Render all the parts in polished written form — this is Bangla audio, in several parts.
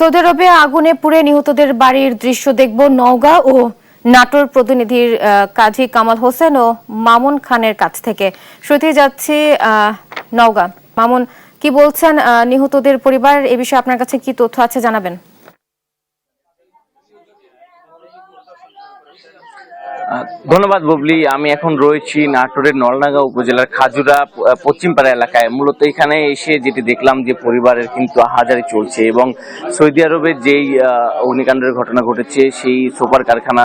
সৌদি আরবে আগুনে পুড়ে নিহতদের বাড়ির দৃশ্য দেখব নওগাঁ ও নাটোর প্রতিনিধির কাজী কামাল হোসেন ও মামুন খানের কাছ থেকে। শুরুতে যাচ্ছি নওগাঁ। মামুন, কি বলছেন নিহতদের পরিবার? এ বিষয়ে আপনার কাছে কি তথ্য আছে জানাবেন। ধন্যবাদ বুবলি। আমি এখন রয়েছি নাটোরের নলডাঙ্গা উপজেলার খাজুরা পশ্চিমপাড়া এলাকায়। মূলত এখানে এসে যেটি দেখলাম যে পরিবারের কিন্তু হাজারি চলছে এবং সৌদি আরবের যেই অগ্নিকাণ্ডের ঘটনা ঘটেছে সেই সুপার কারখানা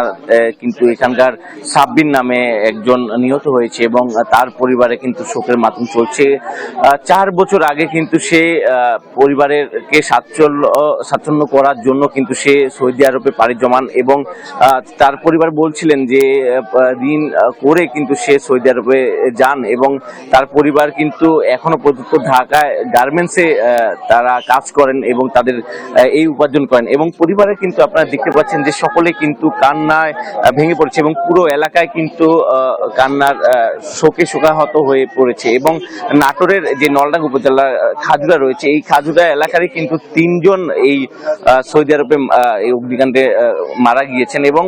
কিন্তু এখানকার সাব্বির নামে একজন নিহত হয়েছে এবং তার পরিবারে কিন্তু শোকের মাতম চলছে। 4 বছর আগে কিন্তু সে পরিবারেরকে স্বাচ্ছন্দ্য করার জন্য কিন্তু সে সৌদি আরবে পাড়ি জমান এবং তার পরিবার বলছিলেন যে ঋণ করে কিন্তু সে সৌদি আরবে যান এবং তার পরিবার কিন্তু এখনো পর্যন্ত ঢাকায় গার্মেন্টসে তারা কাজ করেন এবং তাদের এই উপার্জন করেন এবং পরিবারে কিন্তু আপনারা দেখতে পাচ্ছেন যে সকলে কিন্তু কান্নায় ভেঙে পড়েছে এবং পুরো এলাকায় কিন্তু কান্নার শোকে শোকাহত হয়ে পড়েছে এবং নাটোরের যে নলডাঙ্গা উপজেলা খাজুরা রয়েছে এই খাজুরা এলাকারই কিন্তু 3 জন এই সৌদি আরবে এই অগ্নিকাণ্ডে মারা গিয়েছেন এবং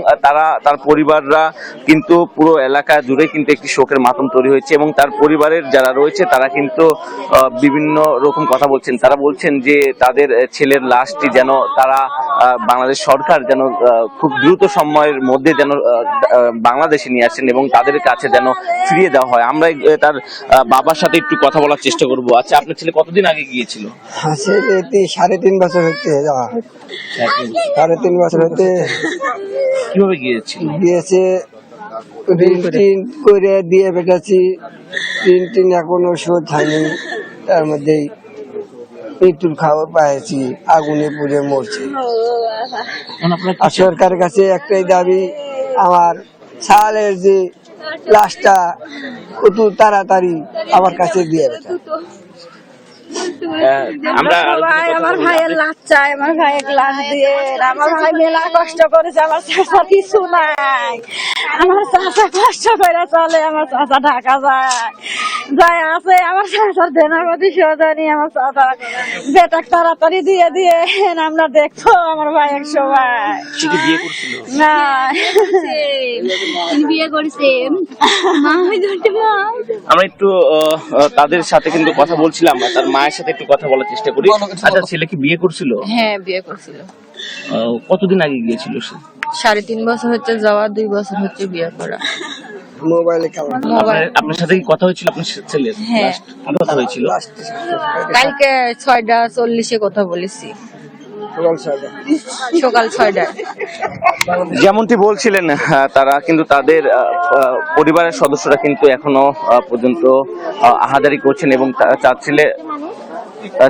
তার পরিবাররা কিন্তু পুরো এলাকা জুড়ে কিন্তু একটি শোকের মাতম তৈরি হয়েছে এবং তার পরিবারের যারা রয়েছে তারা কিন্তু বিভিন্ন রকম কথা বলছেন। তারা বলছেন যে তাদের ছেলের লাশটি যেন তারা বাংলাদেশ সরকার যেন খুব দ্রুত সময়ের মধ্যে যেন বাংলাদেশে নিয়ে আসেন এবং তাদের কাছে যেন ফিরিয়ে দেওয়া হয়। আমরা তার বাবার সাথে একটু কথা বলার চেষ্টা করব। আচ্ছা, আপনার ছেলে কতদিন আগে গিয়েছিল? 3.5 বছর হতে 3.5 বছর হতে। কিভাবে গিয়েছিল? গিয়েছে ঋণ করে দিয়ে বেটাছি, ঋণ এখনো শোধ হয়নি। তার মধ্যেই মৃত্যুর খবর পাইছি, আগুনে পুড়ে মরছে। আর সরকারের কাছে একটাই দাবি, আমার ছালের যে লাশটা কত তাড়াতাড়ি আমার কাছে দিয়ে বেটা। আমার ভাইয়ের লাশ চাই, আমার ভাইয়ের লাশ দিয়ে। আমার ভাই মেলা কষ্ট করেছে, আমার চাষা কিছু নাই। আমার চাষা কষ্ট করে চলে, আমার চাষা ঢাকা যায় আছে। আমার চাষার দেনামতি শোধনি, আমার চাষা বেটা তাড়াতাড়ি দিয়ে দিয়ে আমরা দেখবো আমার ভাইয়ের সবাই। না বিয়ে করছে। আমরা একটু তাদের সাথে কিন্তু কথা বলছিলাম, তার মায়ের সাথে একটু কথা বলার চেষ্টা করি। আচ্ছা, ছেলে কি বিয়ে করছিল? হ্যাঁ, বিয়ে করছিল। কতদিন আগে গিয়েছিল সে? 3.5 বছর হচ্ছে যাওয়া, 2 বছর হচ্ছে বিয়ে করা। মোবাইলে আপনার সাথে কি কথা হয়েছিল আপনার ছেলের? হ্যাঁ, কথা হয়েছিল কালকে 6:40 কথা বলেছি, সকাল 6টায়। যেমনটি বলছিলেন তারা কিন্তু তাদের পরিবারের সদস্যরা কিন্তু এখনো পর্যন্ত আহাজারি করছেন এবং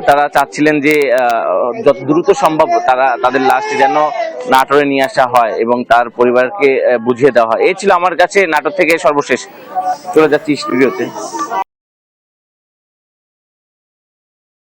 তারা চাচ্ছিলেন যে যত দ্রুত সম্ভব তাদের লাশটি যেন নাটোরে নিয়ে আসা হয় এবং তার পরিবারকে বুঝিয়ে দেওয়া হয়। এই ছিল আমার কাছে নাটোর থেকে সর্বশেষ। চলে যাচ্ছি স্টুডিওতে।